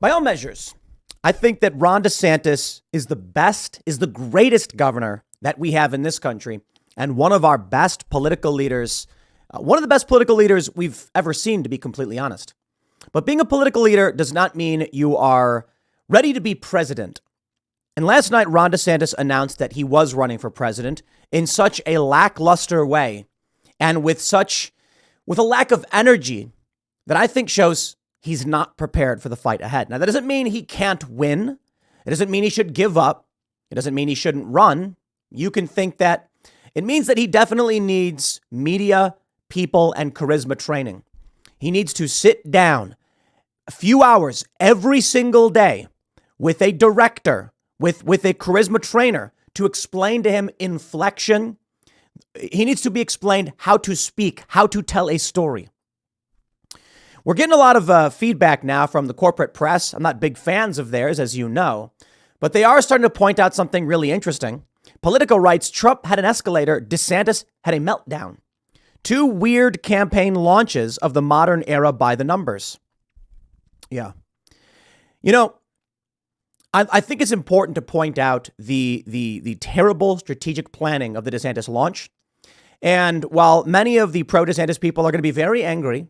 By all measures, I think that Ron DeSantis is the greatest governor that we have in this country, and one of our best political leaders, one of the best political leaders we've ever seen, to be completely honest. But being a political leader does not mean you are ready to be president. And last night, Ron DeSantis announced that he was running for president in such a lackluster way and with a lack of energy that I think shows he's not prepared for the fight ahead. Now, that doesn't mean he can't win. It doesn't mean he should give up. It doesn't mean he shouldn't run. You can think that. It means that he definitely needs media, people, and charisma training. He needs to sit down a few hours every single day with a director, with a charisma trainer to explain to him inflection. He needs to be explained how to speak, how to tell a story. We're getting a lot of feedback now from the corporate press. I'm not big fans of theirs, as you know, but they are starting to point out something really interesting. Politico writes, Trump had an escalator, DeSantis had a meltdown. Two weird campaign launches of the modern era by the numbers. Yeah. You know, I think it's important to point out the terrible strategic planning of the DeSantis launch. And while many of the pro-DeSantis people are going to be very angry,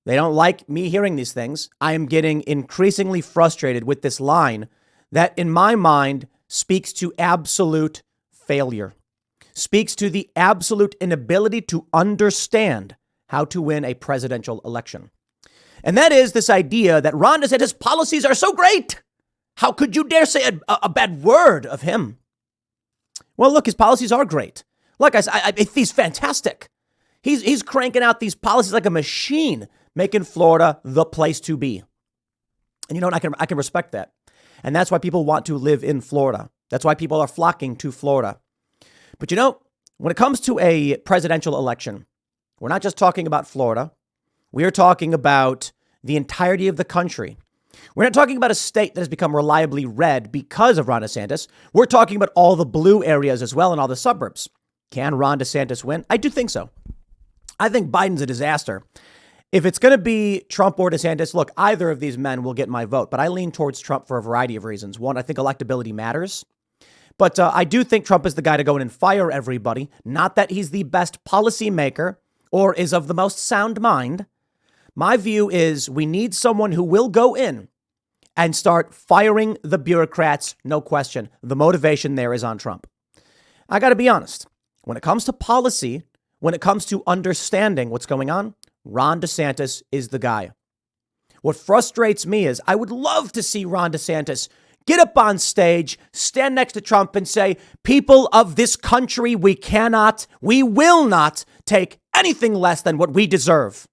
they don't like me hearing these things, I am getting increasingly frustrated with this line that, in my mind, speaks to absolute failure, speaks to the absolute inability to understand how to win a presidential election. And that is this idea that Ron DeSantis' policies are so great. How could you dare say a bad word of him? Well, look, his policies are great. Look, he's fantastic. He's cranking out these policies like a machine, making Florida the place to be. And you know what? I can respect that. And that's why people want to live in Florida. That's why people are flocking to Florida. But you know, when it comes to a presidential election, we're not just talking about Florida. We are talking about the entirety of the country. We're not talking about a state that has become reliably red because of Ron DeSantis. We're talking about all the blue areas as well and all the suburbs. Can Ron DeSantis win? I do think so. I think Biden's a disaster. If it's going to be Trump or DeSantis, look, either of these men will get my vote, but I lean towards Trump for a variety of reasons. One, I think electability matters. But I do think Trump is the guy to go in and fire everybody. Not that he's the best policymaker or is of the most sound mind. My view is we need someone who will go in and start firing the bureaucrats. No question. The motivation there is on Trump. I got to be honest. When it comes to policy, when it comes to understanding what's going on, Ron DeSantis is the guy. What frustrates me is I would love to see Ron DeSantis get up on stage, stand next to Trump and say, people of this country, we will not take anything less than what we deserve.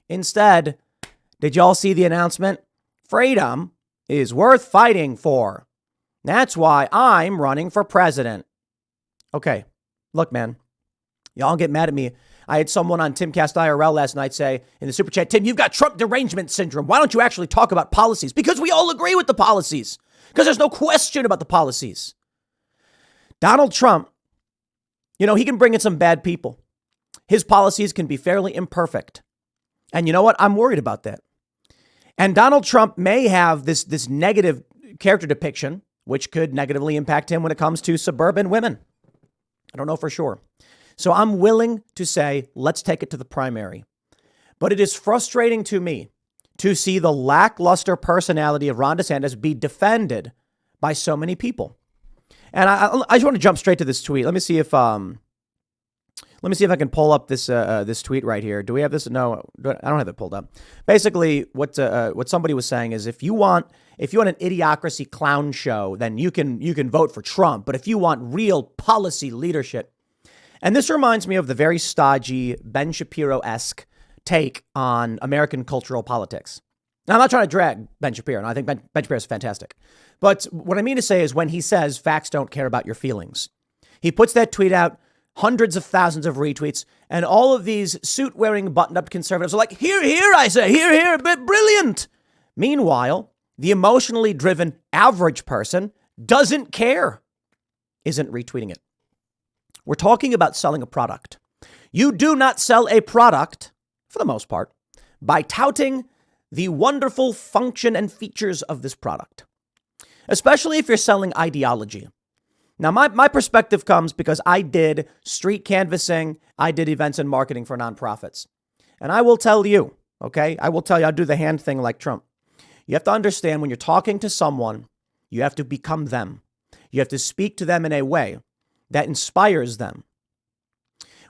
Instead, did y'all see the announcement? Freedom is worth fighting for. That's why I'm running for president. Okay, look, man, y'all get mad at me. I had someone on Timcast IRL last night say in the super chat, Tim, you've got Trump derangement syndrome. Why don't you actually talk about policies? Because we all agree with the policies. Because there's no question about the policies. Donald Trump, you know, he can bring in some bad people. His policies can be fairly imperfect. And you know what? I'm worried about that. And Donald Trump may have this negative character depiction, which could negatively impact him when it comes to suburban women. I don't know for sure. So I'm willing to say, let's take it to the primary. But it is frustrating to me to see the lackluster personality of Ron DeSantis be defended by so many people. And I just want to jump straight to this tweet. Let me see if I can pull up this tweet right here. Do we have this? No, I don't have it pulled up. Basically, what somebody was saying is if you want an idiocracy clown show, then you can vote for Trump. But if you want real policy leadership, and this reminds me of the very stodgy Ben Shapiro-esque take on American cultural politics. Now, I'm not trying to drag Ben Shapiro. And I think Ben Shapiro is fantastic. But what I mean to say is when he says facts don't care about your feelings, he puts that tweet out, hundreds of thousands of retweets, and all of these suit-wearing, buttoned-up conservatives are like, here, I say, here, but brilliant. Meanwhile, the emotionally driven average person doesn't care, isn't retweeting it. We're talking about selling a product. You do not sell a product, for the most part, by touting the wonderful function and features of this product, especially if you're selling ideology. Now, my perspective comes because I did street canvassing. I did events and marketing for nonprofits. And I will tell you, okay, I'll do the hand thing like Trump. You have to understand when you're talking to someone, you have to become them. You have to speak to them in a way that inspires them.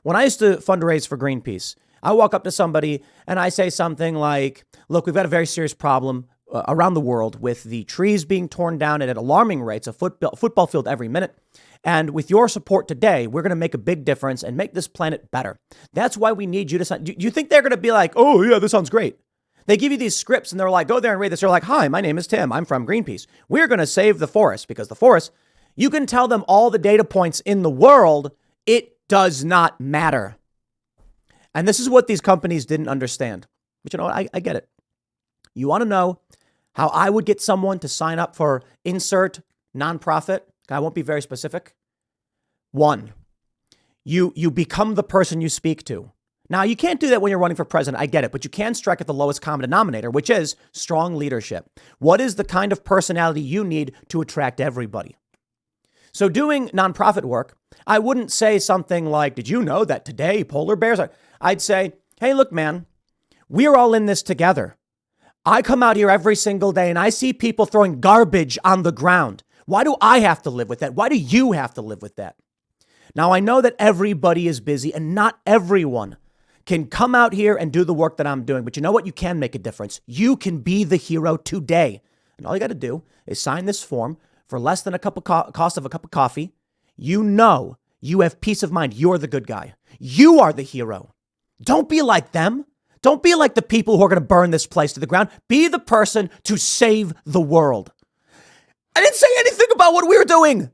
When I used to fundraise for Greenpeace, I walk up to somebody and I say something like, look, we've got a very serious problem around the world with the trees being torn down at alarming rates, a football field every minute. And with your support today, we're going to make a big difference and make this planet better. That's why we need you to sign. Do you think they're going to be like, oh, yeah, this sounds great? They give you these scripts and they're like, go there and read this. They're like, hi, my name is Tim. I'm from Greenpeace. We're going to save the forest because the forest, you can tell them all the data points in the world. It does not matter. And this is what these companies didn't understand. But you know what? I get it. You want to know how I would get someone to sign up for insert nonprofit? I won't be very specific. One, you become the person you speak to. Now, you can't do that when you're running for president. I get it. But you can strike at the lowest common denominator, which is strong leadership. What is the kind of personality you need to attract everybody? So doing nonprofit work, I wouldn't say something like, did you know that today polar bears are? I'd say, hey, look, man, we're all in this together. I come out here every single day and I see people throwing garbage on the ground. Why do I have to live with that? Why do you have to live with that? Now, I know that everybody is busy and not everyone can come out here and do the work that I'm doing. But you know what? You can make a difference. You can be the hero today. And all you got to do is sign this form for less than cost of a cup of coffee. You know, you have peace of mind. You're the good guy. You are the hero. Don't be like them. Don't be like the people who are going to burn this place to the ground. Be the person to save the world. I didn't say anything about what we were doing.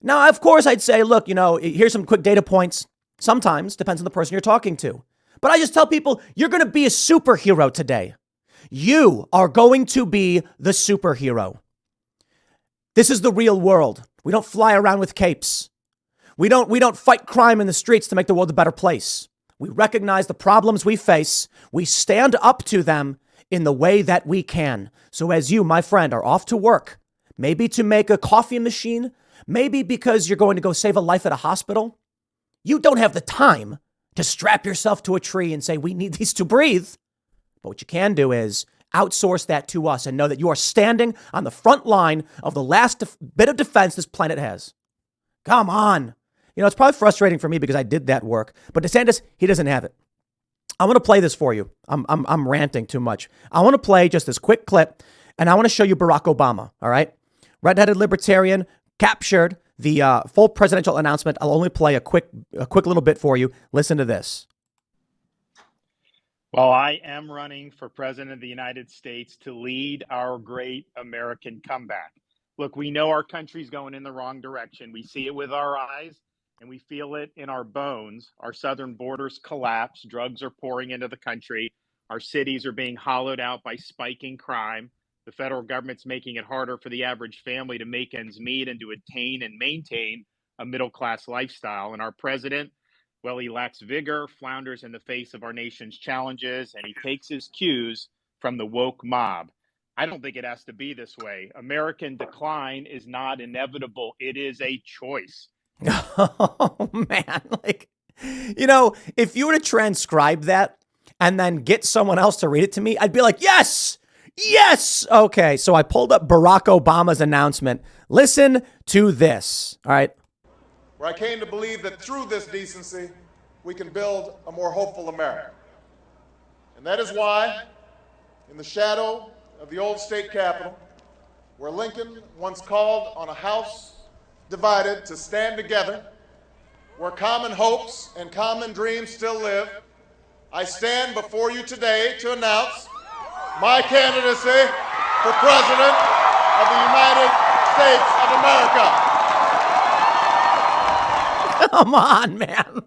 Now, of course, I'd say, look, here's some quick data points. Sometimes depends on the person you're talking to. But I just tell people, you're going to be a superhero today. You are going to be the superhero. This is the real world. We don't fly around with capes. We don't fight crime in the streets to make the world a better place. We recognize the problems we face. We stand up to them in the way that we can. So as you, my friend, are off to work, maybe to make a coffee machine, maybe because you're going to go save a life at a hospital, you don't have the time to strap yourself to a tree and say, we need these to breathe. But what you can do is outsource that to us and know that you are standing on the front line of the last bit of defense this planet has. Come on. It's probably frustrating for me because I did that work, but DeSantis, he doesn't have it. I want to play this for you. I'm ranting too much. I want to play just this quick clip and I want to show you Barack Obama. All right. Red-headed libertarian captured the full presidential announcement. I'll only play a quick little bit for you. Listen to this. Well, I am running for president of the United States to lead our great American comeback. Look, we know our country's going in the wrong direction. We see it with our eyes and we feel it in our bones. Our southern borders collapse. Drugs are pouring into the country. Our cities are being hollowed out by spiking crime. The federal government's making it harder for the average family to make ends meet and to attain and maintain a middle-class lifestyle. And our president, well, he lacks vigor, flounders in the face of our nation's challenges, and he takes his cues from the woke mob. I don't think it has to be this way. American decline is not inevitable. It is a choice. Oh, man. If you were to transcribe that and then get someone else to read it to me, I'd be like, yes. Yes. Okay. So I pulled up Barack Obama's announcement. Listen to this. All right. Where I came to believe that through this decency, we can build a more hopeful America. And that is why, in the shadow of the old state capitol, where Lincoln once called on a house divided to stand together, where common hopes and common dreams still live, I stand before you today to announce my candidacy for President of the United States of America. Come on, man.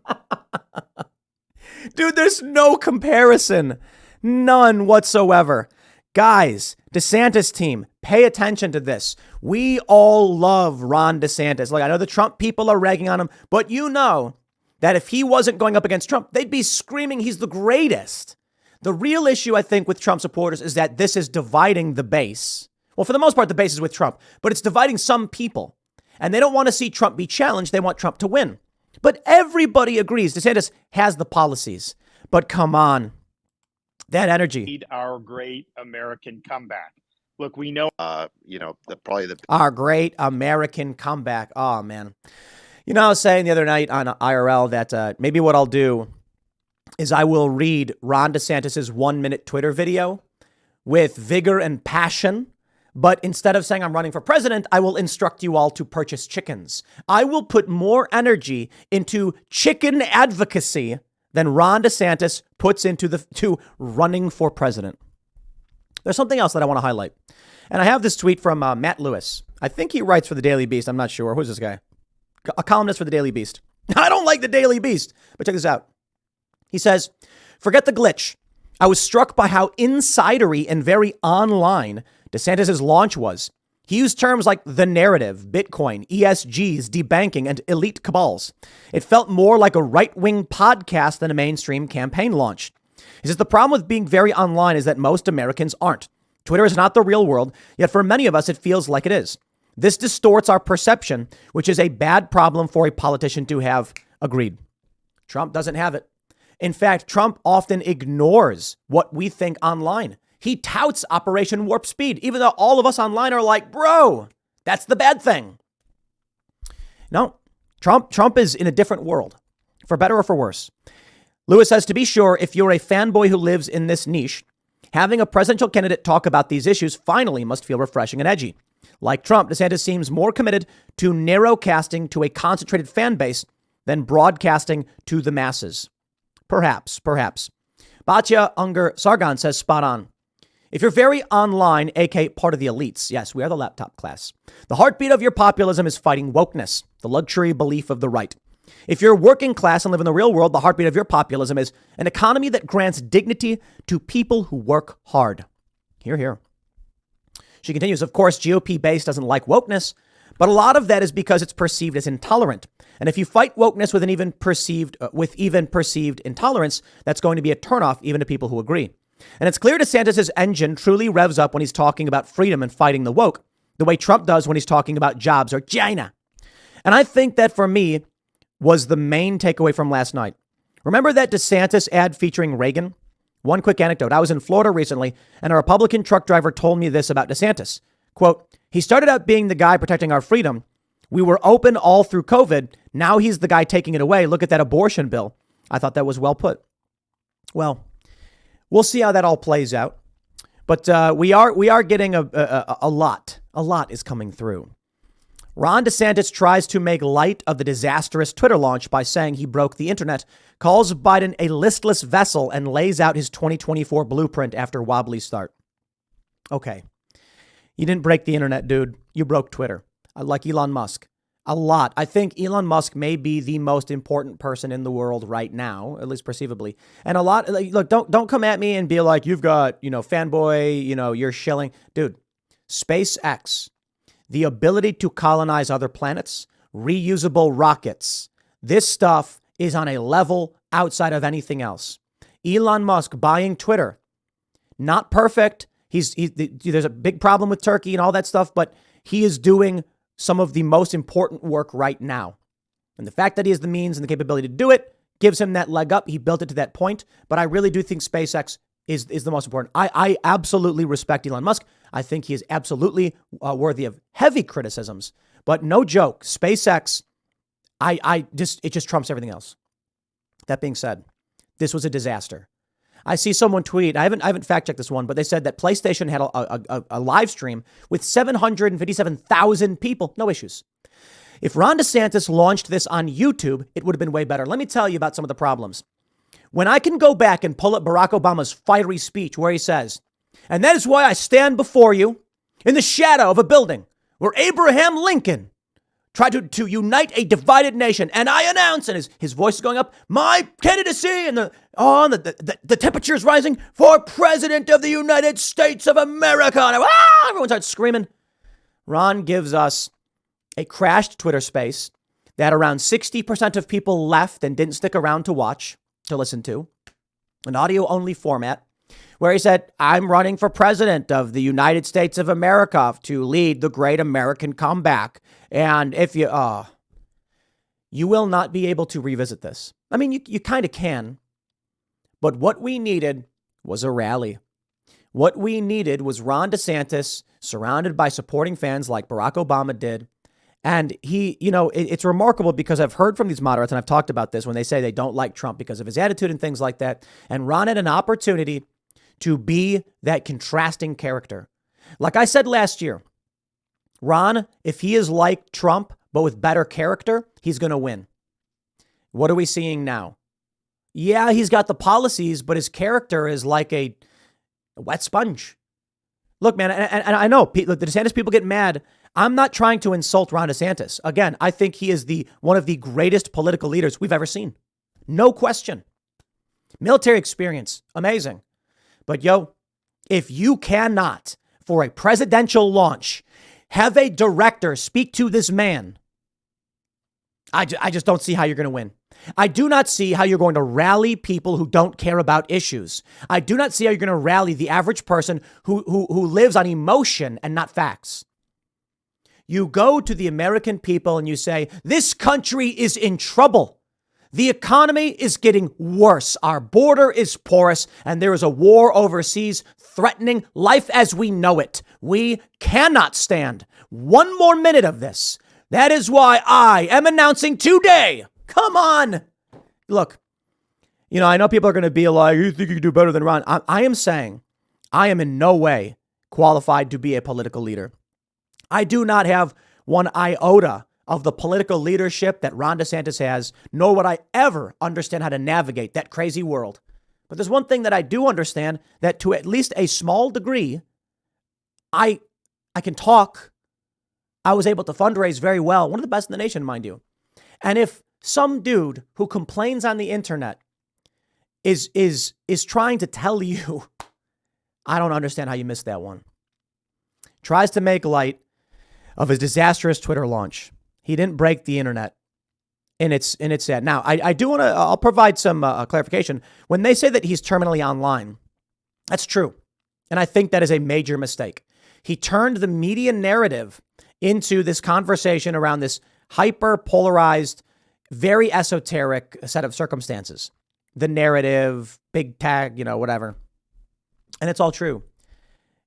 Dude, there's no comparison. None whatsoever. Guys, DeSantis team, pay attention to this. We all love Ron DeSantis. Like, I know the Trump people are ragging on him, but you know that if he wasn't going up against Trump, they'd be screaming he's the greatest. The real issue, I think, with Trump supporters is that this is dividing the base. Well, for the most part, the base is with Trump, but it's dividing some people. And they don't want to see Trump be challenged. They want Trump to win. But everybody agrees DeSantis has the policies. But come on, that energy. Lead our great American comeback. Look, we know, Our great American comeback. Oh, man. You know, I was saying the other night on IRL that maybe what I'll do is I will read Ron DeSantis's 1-minute Twitter video with vigor and passion. But instead of saying I'm running for president, I will instruct you all to purchase chickens. I will put more energy into chicken advocacy than Ron DeSantis puts into running for president. There's something else that I want to highlight. And I have this tweet from Matt Lewis. I think he writes for the Daily Beast. I'm not sure. Who's this guy? A columnist for the Daily Beast. I don't like the Daily Beast, but check this out. He says, forget the glitch. I was struck by how insidery and very online DeSantis' launch was. He used terms like the narrative, Bitcoin, ESGs, debanking, and elite cabals. It felt more like a right-wing podcast than a mainstream campaign launch. He says the problem with being very online is that most Americans aren't. Twitter is not the real world, yet for many of us it feels like it is. This distorts our perception, which is a bad problem for a politician to have. Agreed. Trump doesn't have it. In fact, Trump often ignores what we think online. He touts Operation Warp Speed, even though all of us online are like, bro, that's the bad thing. No, Trump is in a different world, for better or for worse. Lewis says, to be sure, if you're a fanboy who lives in this niche, having a presidential candidate talk about these issues finally must feel refreshing and edgy. Like Trump, DeSantis seems more committed to narrowcasting to a concentrated fan base than broadcasting to the masses. Perhaps. Batya Unger Sargon says spot on. If you're very online, aka part of the elites, yes, we are the laptop class. The heartbeat of your populism is fighting wokeness, the luxury belief of the right. If you're working class and live in the real world, the heartbeat of your populism is an economy that grants dignity to people who work hard. Hear, hear. She continues, of course, GOP base doesn't like wokeness, but a lot of that is because it's perceived as intolerant. And if you fight wokeness with even perceived intolerance, that's going to be a turnoff even to people who agree. And it's clear DeSantis' engine truly revs up when he's talking about freedom and fighting the woke, the way Trump does when he's talking about jobs or China. And I think that for me was the main takeaway from last night. Remember that DeSantis ad featuring Reagan? One quick anecdote. I was in Florida recently, and a Republican truck driver told me this about DeSantis. Quote, he started out being the guy protecting our freedom. We were open all through COVID. Now he's the guy taking it away. Look at that abortion bill. I thought that was well put. Well, we'll see how that all plays out. But we are getting a lot. A lot is coming through. Ron DeSantis tries to make light of the disastrous Twitter launch by saying he broke the internet, calls Biden a listless vessel, and lays out his 2024 blueprint after wobbly start. Okay. You didn't break the internet, dude. You broke Twitter. Like Elon Musk. A lot. I think Elon Musk may be the most important person in the world right now, at least perceivably. And a lot, look, don't come at me and be like, you've got, fanboy, you're shilling. Dude, SpaceX, the ability to colonize other planets, reusable rockets. This stuff is on a level outside of anything else. Elon Musk buying Twitter. Not perfect. There's a big problem with Turkey and all that stuff, but he is doing some of the most important work right now. And the fact that he has the means and the capability to do it gives him that leg up. He built it to that point. But I really do think SpaceX is the most important. I absolutely respect Elon Musk. I think he is absolutely worthy of heavy criticisms. But no joke, SpaceX, it just trumps everything else. That being said, this was a disaster. I see someone tweet, I haven't fact checked this one, but they said that PlayStation had a live stream with 757,000 people. No issues. If Ron DeSantis launched this on YouTube, it would have been way better. Let me tell you about some of the problems. When I can go back and pull up Barack Obama's fiery speech where he says, and that is why I stand before you in the shadow of a building where Abraham Lincoln tried to unite a divided nation. And I announce, and his voice is going up, my candidacy, and the temperature is rising for president of the United States of America. And everyone starts screaming. Ron gives us a crashed Twitter space that around 60% of people left and didn't stick around to watch, to listen to, an audio only format. where he said, I'm running for president of the United States of America to lead the great American comeback. And if you will not be able to revisit this. I mean, you kind of can. But what we needed was a rally. What we needed was Ron DeSantis surrounded by supporting fans like Barack Obama did. And he, it's remarkable because I've heard from these moderates, and I've talked about this, when they say they don't like Trump because of his attitude and things like that. And Ron had an opportunity to be that contrasting character. Like I said last year, Ron, if he is like Trump, but with better character, he's going to win. What are we seeing now? Yeah, he's got the policies, but his character is like a wet sponge. Look, man, and I know the DeSantis people get mad. I'm not trying to insult Ron DeSantis. Again, I think he is one of the greatest political leaders we've ever seen. No question. Military experience, amazing. But if you cannot, for a presidential launch, have a director speak to this man, I just don't see how you're going to win. I do not see how you're going to rally people who don't care about issues. I do not see how you're going to rally the average person who lives on emotion and not facts. You go to the American people and you say, this country is in trouble. The economy is getting worse. Our border is porous and there is a war overseas threatening life as we know it. We cannot stand one more minute of this. That is why I am announcing today. Come on. Look, I know people are going to be like, you think you can do better than Ron. I am saying I am in no way qualified to be a political leader. I do not have one iota of the political leadership that Ron DeSantis has, nor would I ever understand how to navigate that crazy world. But there's one thing that I do understand, that to at least a small degree, I can talk. I was able to fundraise very well. One of the best in the nation, mind you. And if some dude who complains on the internet is trying to tell you, I don't understand how you missed that one. Tries to make light of his disastrous Twitter launch. He didn't break the internet. And it's sad. Now, I do want to, I'll provide some clarification. When they say that he's terminally online, that's true. And I think that is a major mistake. He turned the media narrative into this conversation around this hyper polarized, very esoteric set of circumstances. The narrative, big tag, whatever. And it's all true.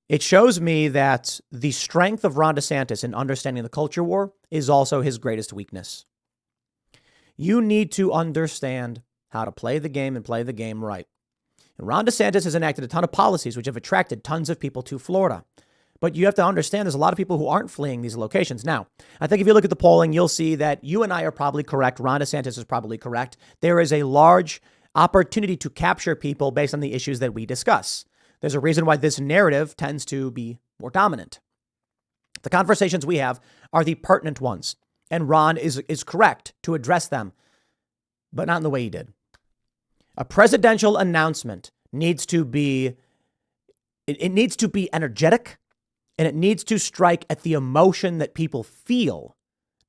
It shows me that the strength of Ron DeSantis in understanding the culture war is also his greatest weakness. You need to understand how to play the game and play the game right. And Ron DeSantis has enacted a ton of policies which have attracted tons of people to Florida. But you have to understand there's a lot of people who aren't fleeing these locations. Now, I think if you look at the polling, you'll see that you and I are probably correct. Ron DeSantis is probably correct. There is a large opportunity to capture people based on the issues that we discuss. There's a reason why this narrative tends to be more dominant. The conversations we have are the pertinent ones, and Ron is correct to address them, but not in the way he did. A presidential announcement needs to be, it needs to be energetic, and it needs to strike at the emotion that people feel,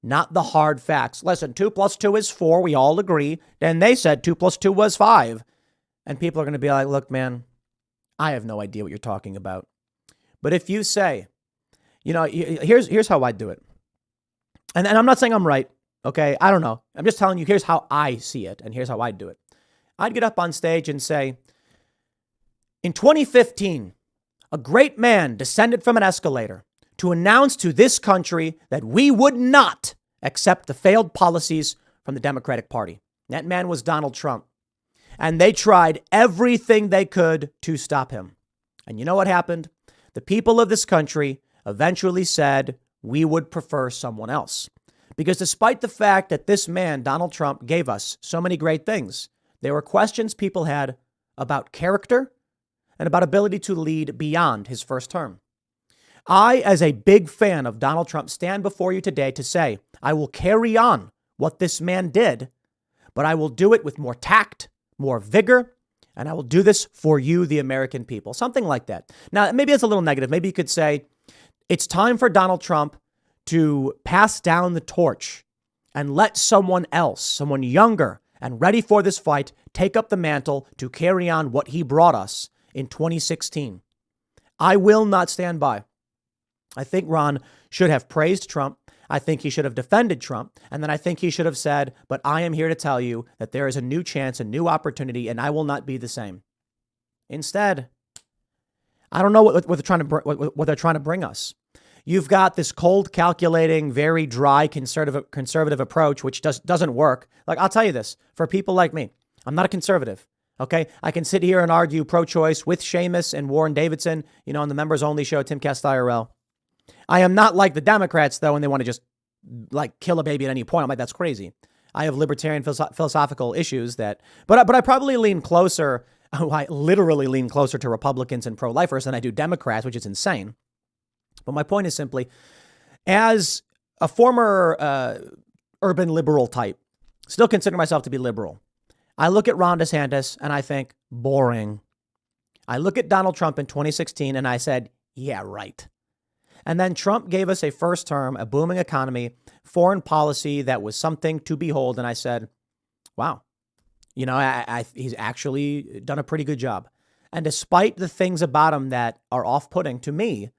not the hard facts. Listen, 2 + 2 is 4. We all agree. Then they said 2 + 2 was 5. And people are going to be like, look, man, I have no idea what you're talking about. But if you say, here's how I do it. And I'm not saying I'm right. Okay. I don't know. I'm just telling you, here's how I see it. And here's how I do it. I'd get up on stage and say, in 2015, a great man descended from an escalator to announce to this country that we would not accept the failed policies from the Democratic Party. That man was Donald Trump. And they tried everything they could to stop him. And you know what happened? The people of this country eventually said we would prefer someone else. Because despite the fact that this man, Donald Trump, gave us so many great things, there were questions people had about character and about ability to lead beyond his first term. I, as a big fan of Donald Trump, stand before you today to say I will carry on what this man did, but I will do it with more tact, more vigor, and I will do this for you, the American people. Something like that. Now, maybe it's a little negative. Maybe you could say it's time for Donald Trump to pass down the torch and let someone else, someone younger and ready for this fight, take up the mantle to carry on what he brought us in 2016. I will not stand by. I think Ron should have praised Trump. I think he should have defended Trump. And then I think he should have said, but I am here to tell you that there is a new chance, a new opportunity, and I will not be the same. Instead, I don't know what they're trying to bring us. You've got this cold, calculating, very dry, conservative approach, which doesn't work. Like, I'll tell you this, for people like me, I'm not a conservative. Okay, I can sit here and argue pro-choice with Seamus and Warren Davidson, on the members only show, Timcast IRL. I am not like the Democrats, though, and they want to just kill a baby at any point. I'm like, that's crazy. I have libertarian philosophical issues but I probably lean closer. I literally lean closer to Republicans and pro-lifers than I do Democrats, which is insane. But my point is simply, as a former urban liberal type, still consider myself to be liberal. I look at Ron DeSantis and I think, boring. I look at Donald Trump in 2016 and I said, yeah, right. And then Trump gave us a first term, a booming economy, foreign policy that was something to behold. And I said, wow, he's actually done a pretty good job. And despite the things about him that are off-putting to me,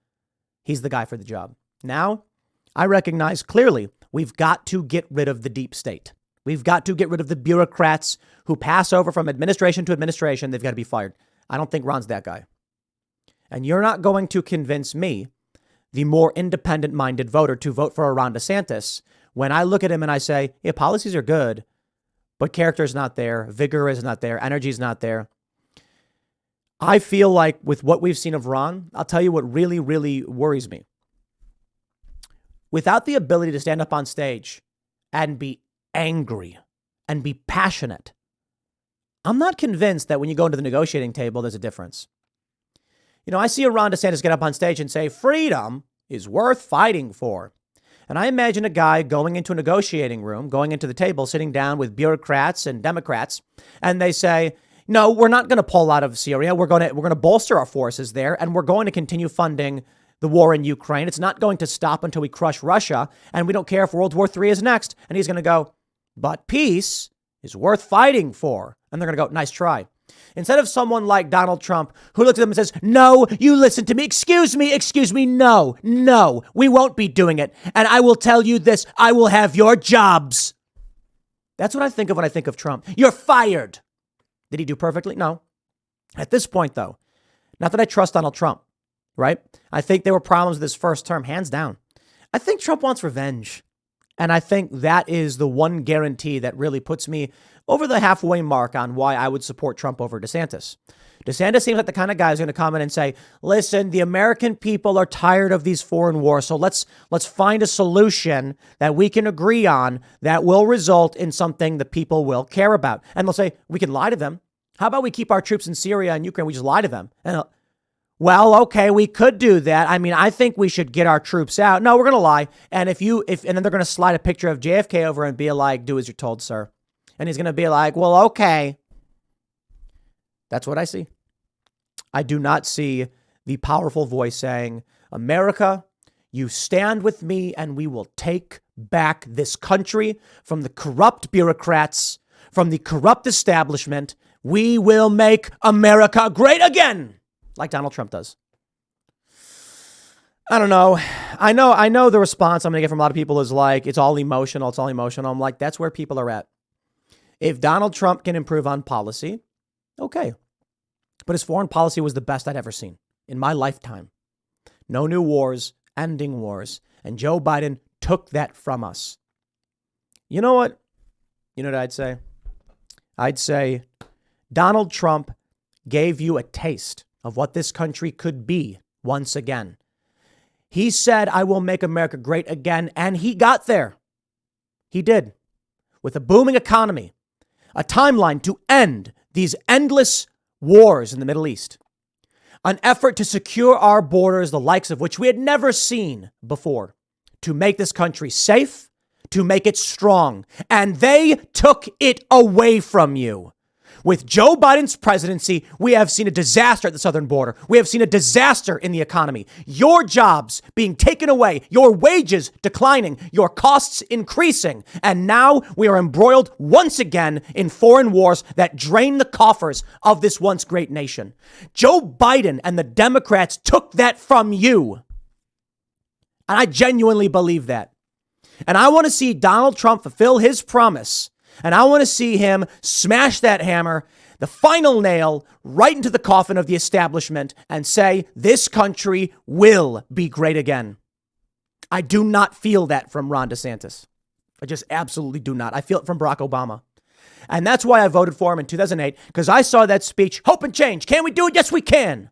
he's the guy for the job. Now, I recognize clearly we've got to get rid of the deep state. We've got to get rid of the bureaucrats who pass over from administration to administration. They've got to be fired. I don't think Ron's that guy. And you're not going to convince me, the more independent-minded voter, to vote for a Ron DeSantis when I look at him and I say, yeah, policies are good, but character is not there, vigor is not there, energy is not there. I feel like with what we've seen of Ron, I'll tell you what really, really worries me. Without the ability to stand up on stage and be angry and be passionate, I'm not convinced that when you go into the negotiating table, there's a difference. I see a Ron DeSantis get up on stage and say, freedom is worth fighting for. And I imagine a guy going into a negotiating room, going into the table, sitting down with bureaucrats and Democrats, and they say, no, we're not going to pull out of Syria. We're going to bolster our forces there, and we're going to continue funding the war in Ukraine. It's not going to stop until we crush Russia, and we don't care if World War III is next. And he's going to go, but peace is worth fighting for. And they're going to go, nice try. Instead of someone like Donald Trump, who looks at them and says, no, you listen to me. Excuse me. No, we won't be doing it. And I will tell you this, I will have your jobs. That's what I think of when I think of Trump. You're fired. Did he do perfectly? No. At this point, though, not that I trust Donald Trump, right? I think there were problems with his first term, hands down. I think Trump wants revenge. And I think that is the one guarantee that really puts me over the halfway mark on why I would support Trump over DeSantis. DeSantis seems like the kind of guy who's going to come in and say, listen, the American people are tired of these foreign wars. So let's find a solution that we can agree on that will result in something the people will care about. And they'll say, we can lie to them. How about we keep our troops in Syria and Ukraine? We just lie to them. And well, okay, we could do that. I mean, I think we should get our troops out. No, we're going to lie. And and then they're going to slide a picture of JFK over and be like, do as you're told, sir. And he's going to be like, well, okay. That's what I see. I do not see the powerful voice saying, America, you stand with me and we will take back this country from the corrupt bureaucrats, from the corrupt establishment. We will make America great again, like Donald Trump does. I don't know. I know the response I'm going to get from a lot of people is like, it's all emotional. I'm like, that's where people are at. If Donald Trump can improve on policy, okay. But his foreign policy was the best I'd ever seen in my lifetime. No new wars, ending wars. And Joe Biden took that from us. You know what? You know what I'd say? I'd say Donald Trump gave you a taste of what this country could be once again. He said, I will make America great again. And he got there. He did. With a booming economy, a timeline to end these endless wars in the Middle East, an effort to secure our borders, the likes of which we had never seen before, to make this country safe, to make it strong. And they took it away from you. With Joe Biden's presidency, we have seen a disaster at the southern border. We have seen a disaster in the economy. Your jobs being taken away, your wages declining, your costs increasing. And now we are embroiled once again in foreign wars that drain the coffers of this once great nation. Joe Biden and the Democrats took that from you. And I genuinely believe that. And I want to see Donald Trump fulfill his promise. And I want to see him smash that hammer, the final nail, right into the coffin of the establishment and say, this country will be great again. I do not feel that from Ron DeSantis. I just absolutely do not. I feel it from Barack Obama. And that's why I voted for him in 2008, because I saw that speech, hope and change. Can we do it? Yes, we can.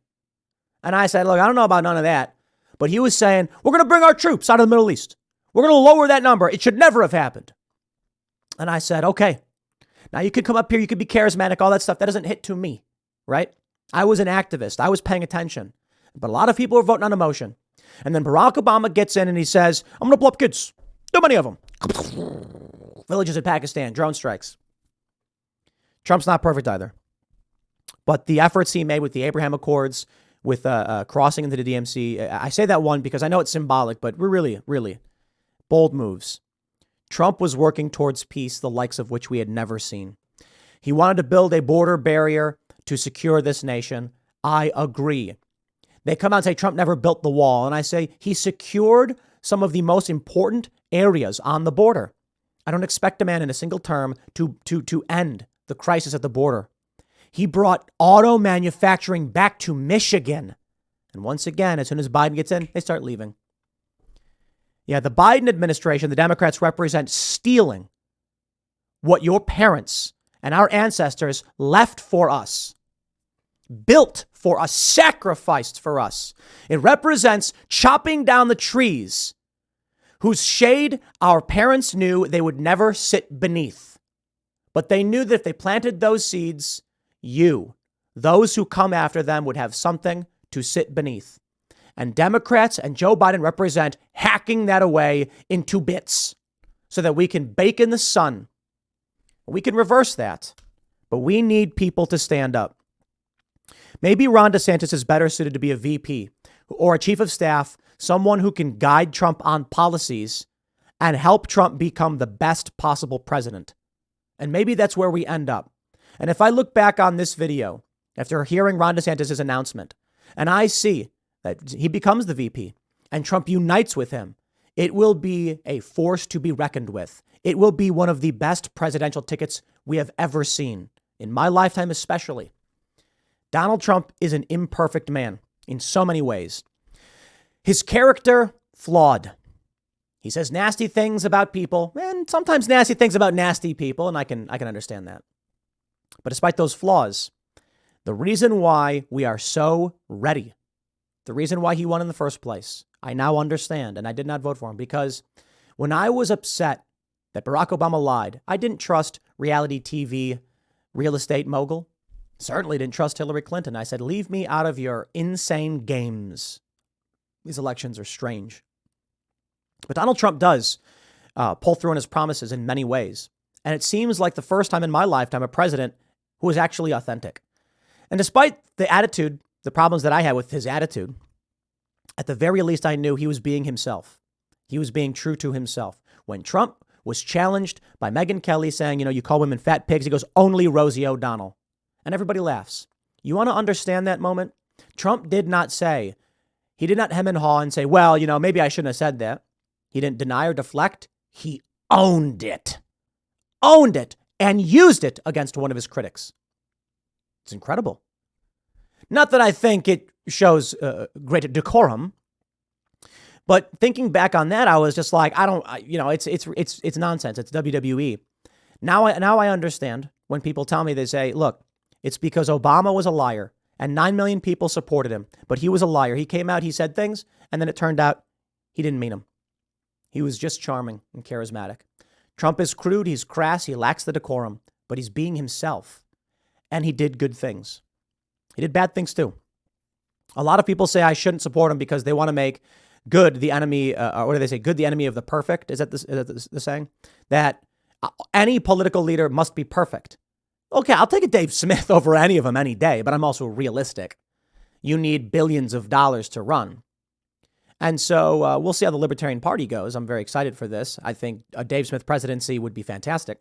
And I said, look, I don't know about none of that. But he was saying, we're going to bring our troops out of the Middle East. We're going to lower that number. It should never have happened. And I said, okay, now you could come up here. You could be charismatic, all that stuff. That doesn't hit to me, right? I was an activist. I was paying attention. But a lot of people are voting on emotion. And then Barack Obama gets in and he says, I'm going to blow up kids. Too many of them. Villages in Pakistan, drone strikes. Trump's not perfect either. But the efforts he made with the Abraham Accords, with crossing into the DMC, I say that one because I know it's symbolic, but we're really, really bold moves. Trump was working towards peace, the likes of which we had never seen. He wanted to build a border barrier to secure this nation. I agree. They come out and say Trump never built the wall. And I say he secured some of the most important areas on the border. I don't expect a man in a single term to end the crisis at the border. He brought auto manufacturing back to Michigan. And once again, as soon as Biden gets in, they start leaving. Yeah, the Biden administration, the Democrats represent stealing what your parents and our ancestors left for us, built for us, sacrificed for us. It represents chopping down the trees whose shade our parents knew they would never sit beneath. But they knew that if they planted those seeds, those who come after them, would have something to sit beneath. And Democrats and Joe Biden represent hacking that away into bits so that we can bake in the sun. We can reverse that, but we need people to stand up. Maybe Ron DeSantis is better suited to be a VP or a chief of staff, someone who can guide Trump on policies and help Trump become the best possible president. And maybe that's where we end up. And if I look back on this video after hearing Ron DeSantis' announcement, and I see that he becomes the VP and Trump unites with him, it will be a force to be reckoned with. It will be one of the best presidential tickets we have ever seen, in my lifetime especially. Donald Trump is an imperfect man in so many ways. His character, flawed. He says nasty things about people, and sometimes nasty things about nasty people, and I can understand that. But despite those flaws, the reason why we are so ready, the reason why he won in the first place, I now understand, and I did not vote for him because when I was upset that Barack Obama lied, I didn't trust reality TV real estate mogul. Certainly didn't trust Hillary Clinton. I said, leave me out of your insane games. These elections are strange. But Donald Trump does pull through on his promises in many ways. And it seems like the first time in my lifetime a president who is actually authentic. And despite the attitude, the problems that I had with his attitude, at the very least, I knew he was being himself. He was being true to himself. When Trump was challenged by Megyn Kelly saying, you call women fat pigs, he goes, only Rosie O'Donnell. And everybody laughs. You want to understand that moment? Trump did not say, he did not hem and haw and say, well, maybe I shouldn't have said that. He didn't deny or deflect. He owned it. Owned it and used it against one of his critics. It's incredible. Not that I think it shows great decorum, but thinking back on that, I was just like, it's nonsense. It's WWE. Now I understand when people tell me, they say, look, it's because Obama was a liar and 9 million people supported him, but he was a liar. He came out, he said things, and then it turned out he didn't mean them. He was just charming and charismatic. Trump is crude, he's crass, he lacks the decorum, but he's being himself. And he did good things. He did bad things too. A lot of people say I shouldn't support him because they want to make good the enemy, or what do they say? Good the enemy of the perfect. Is that the saying? That any political leader must be perfect. Okay, I'll take a Dave Smith over any of them any day, but I'm also realistic. You need billions of dollars to run. And so we'll see how the Libertarian Party goes. I'm very excited for this. I think a Dave Smith presidency would be fantastic.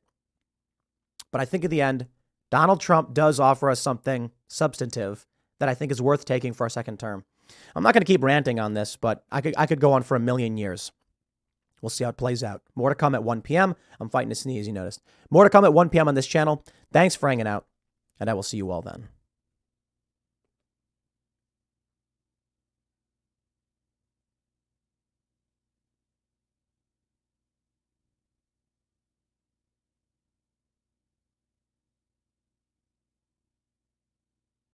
But I think in the end, Donald Trump does offer us something substantive that I think is worth taking for a second term. I'm not going to keep ranting on this, but I could go on for a million years. We'll see how it plays out. More to come at 1 p.m. I'm fighting a sneeze, you noticed. More to come at 1 p.m. on this channel. Thanks for hanging out, and I will see you all then.